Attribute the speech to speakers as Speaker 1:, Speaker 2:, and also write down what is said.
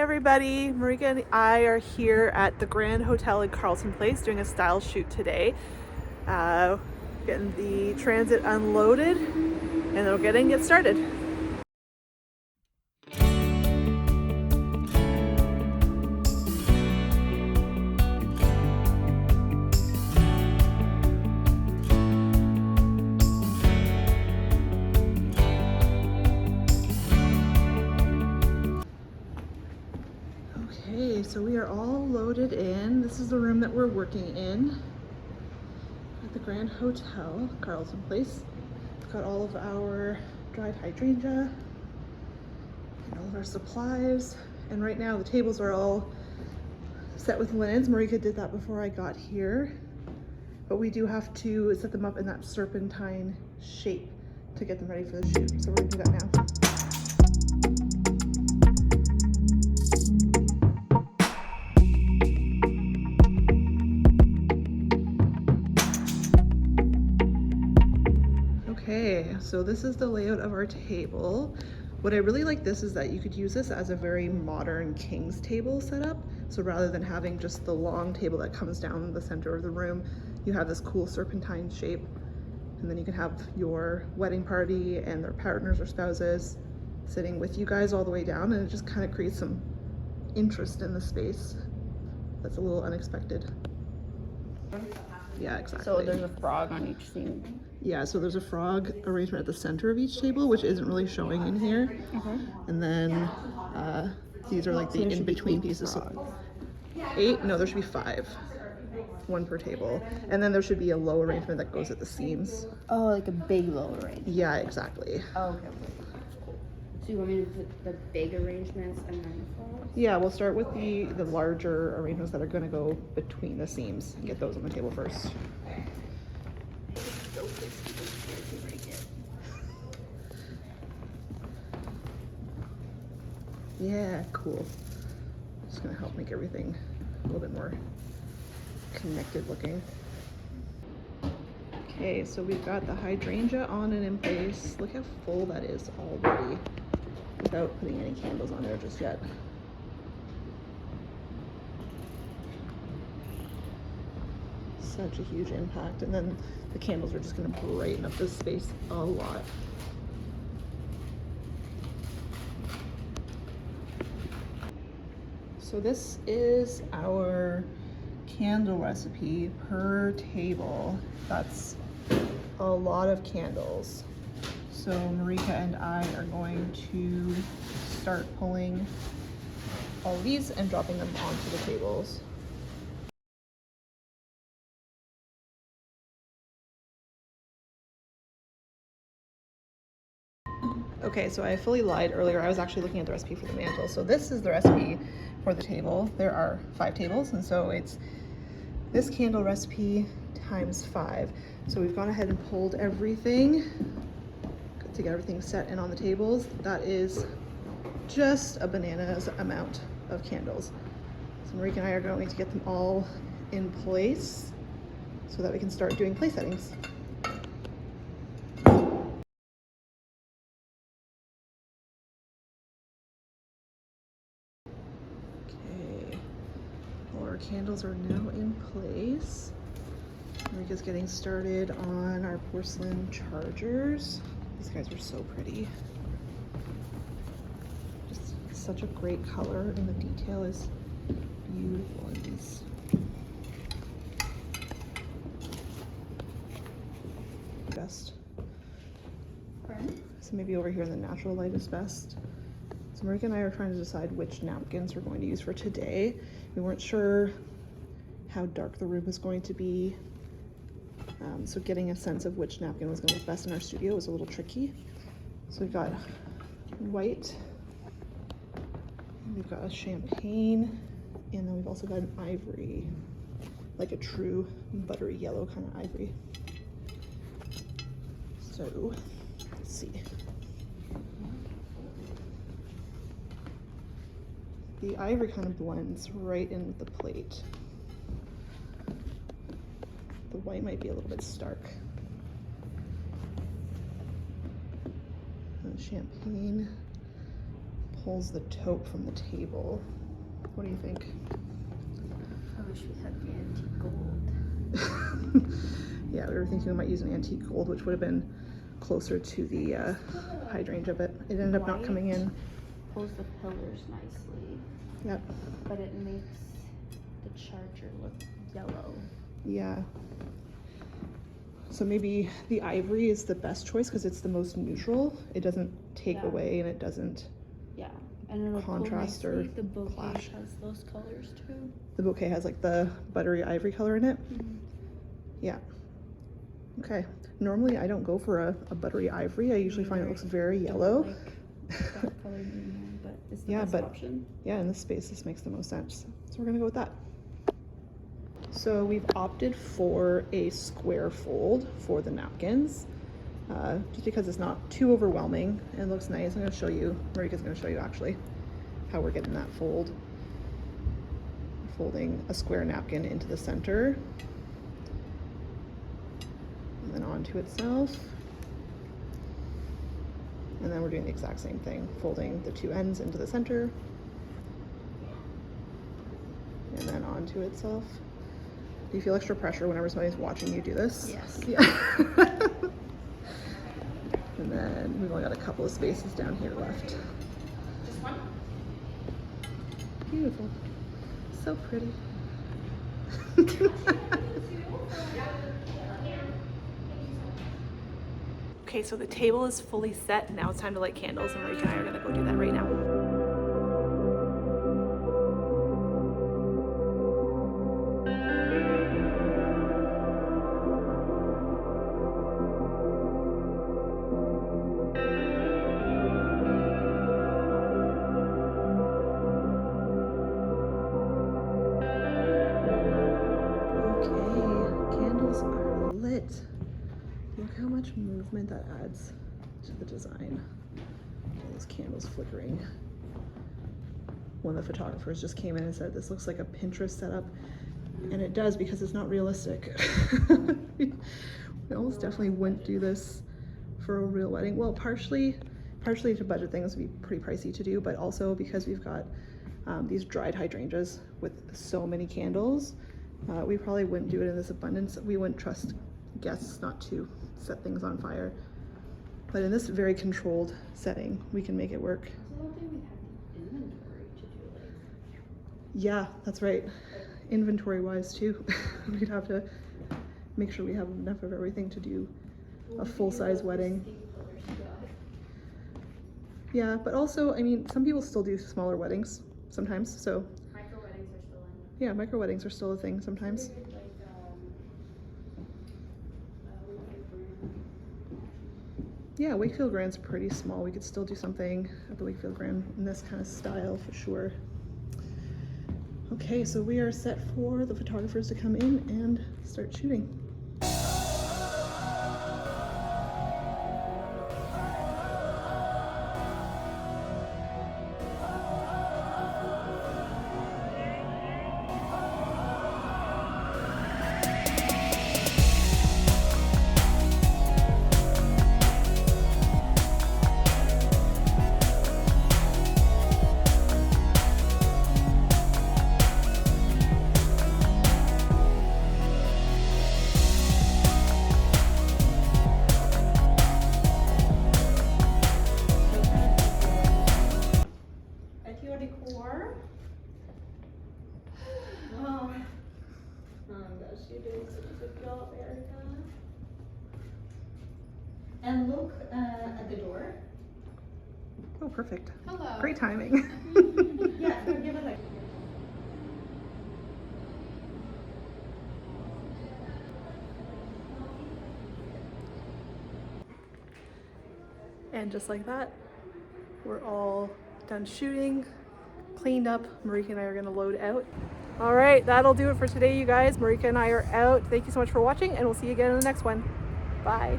Speaker 1: everybody, Marika and I are here at the Grand Hotel in Carleton Place doing a style shoot today. Getting the transit unloaded and then we'll get started. Okay, so we are all loaded in. This is the room that we're working in at the Grand Hotel, Carleton Place. We've got all of our dried hydrangea and all of our supplies. And right now the tables are all set with linens. Marika did that before I got here. But we do have to set them up in that serpentine shape to get them ready for the shoot. So we're gonna do that now. Okay, so this is the layout of our table. What I really like this is that you could use this as a very modern king's table setup. So rather than having just the long table that comes down the center of the room, you have this cool serpentine shape. And then you can have your wedding party and their partners or spouses sitting with you guys all the way down, and it just kind of creates some interest in the space that's a little unexpected. Yeah, exactly.
Speaker 2: So there's a frog on each scene.
Speaker 1: Yeah, so there's a frog arrangement at the center of each table, which isn't really showing in here.
Speaker 2: Okay.
Speaker 1: And then these are like the in-between pieces. So 8? No, there should be 5. 1 per table. And then there should be a low arrangement that goes at the seams.
Speaker 2: Oh, like a big low arrangement.
Speaker 1: Yeah, exactly.
Speaker 2: Oh, okay. So you want me to put the big arrangements and then the frogs?
Speaker 1: Yeah, we'll start with the larger arrangements that are going to go between the seams and get those on the table first. Yeah, cool. Just gonna help make everything a little bit more connected looking. Okay, so we've got the hydrangea on and in place. Look how full that is already without putting any candles on there just yet. Such a huge impact, and then the candles are just gonna brighten up this space a lot. So this is our candle recipe per table. That's a lot of candles. So Marika and I are going to start pulling all of these and dropping them onto the tables. Okay, so I fully lied earlier. I was actually looking at the recipe for the mantle. So this is the recipe for the table. There are 5 tables, and so it's this candle recipe times 5. So we've gone ahead and pulled everything to get everything set and on the tables. That is just a bananas amount of candles. So Marika and I are going to get them all in place so that we can start doing place settings. Our candles are now in place. Marika's getting started on our porcelain chargers. These guys are so pretty. Just such a great color, and the detail is beautiful in these. Best. So maybe over here in the natural light is best. So Marika and I are trying to decide which napkins we're going to use for today. We weren't sure how dark the room was going to be. So getting a sense of which napkin was going to look best in our studio was a little tricky. So we've got white, we've got a champagne, and then we've also got an ivory, like a true buttery yellow kind of ivory. So let's see. The ivory kind of blends right in with the plate. The white might be a little bit stark. And champagne pulls the taupe from the table. What do you think?
Speaker 2: I wish we had the antique gold.
Speaker 1: Yeah, we were thinking we might use an antique gold, which would have been closer to the hydrangea, but it ended up not coming in.
Speaker 2: Pulls the pillars nicely.
Speaker 1: Yep.
Speaker 2: But it makes the charger look yellow.
Speaker 1: Yeah. So maybe the ivory is the best choice because it's the most neutral. It doesn't take away and it doesn't
Speaker 2: and it'll
Speaker 1: contrast
Speaker 2: pull
Speaker 1: or
Speaker 2: nicely. The bouquet
Speaker 1: clash.
Speaker 2: has those colors too.
Speaker 1: The bouquet has like the buttery ivory color in it. Yeah. Okay. Normally I don't go for a buttery ivory. I usually find it looks very yellow.
Speaker 2: Like that color in there, but it's the best option.
Speaker 1: Yeah, in this space this makes the most sense. So we're gonna go with that. So we've opted for a square fold for the napkins, just because it's not too overwhelming and it looks nice. I'm going to show you, Marika's going to show you actually how we're getting that fold. We're folding a square napkin into the center and then onto itself. And then we're doing the exact same thing, folding the two ends into the center and then onto itself. Do you feel extra pressure whenever somebody's watching you do this?
Speaker 2: Yes.
Speaker 1: Yeah. And then we've only got a couple of spaces down here left.
Speaker 2: Just one?
Speaker 1: Beautiful. So pretty. Okay, so the table is fully set. Now it's time to light candles, and Marika and I are gonna go do that right now. Look how much movement that adds to the design. Okay, those candles flickering. One of the photographers just came in and said this looks like a Pinterest setup, and it does because it's not realistic. We almost definitely wouldn't do this for a real wedding. Well, partially to budget things would be pretty pricey to do, but also because we've got these dried hydrangeas with so many candles, we probably wouldn't do it in this abundance. We wouldn't trust guests not to set things on fire. But in this very controlled setting, we can make it work.
Speaker 2: I don't think we have the inventory to do like.
Speaker 1: Yeah, that's right. Inventory wise too. We'd have to make sure we have enough of everything to do a full-size wedding. Yeah, but also, I mean, some people still do smaller weddings sometimes, so.
Speaker 2: Micro weddings are still in.
Speaker 1: Yeah, micro weddings are still a thing sometimes. Yeah, Wakefield Grand's pretty small. We could still do something at the Wakefield Grand in this kind of style for sure. Okay, so we are set for the photographers to come in and start shooting.
Speaker 3: You're doing such a good job, Erica. And look at the door.
Speaker 1: Oh, perfect.
Speaker 2: Hello.
Speaker 1: Great timing.
Speaker 3: Yeah, so give it a.
Speaker 1: And just like that, we're all done shooting, cleaned up. Marika and I are gonna load out. All right, that'll do it for today, you guys. Marika and I are out. Thank you so much for watching, and we'll see you again in the next one. Bye.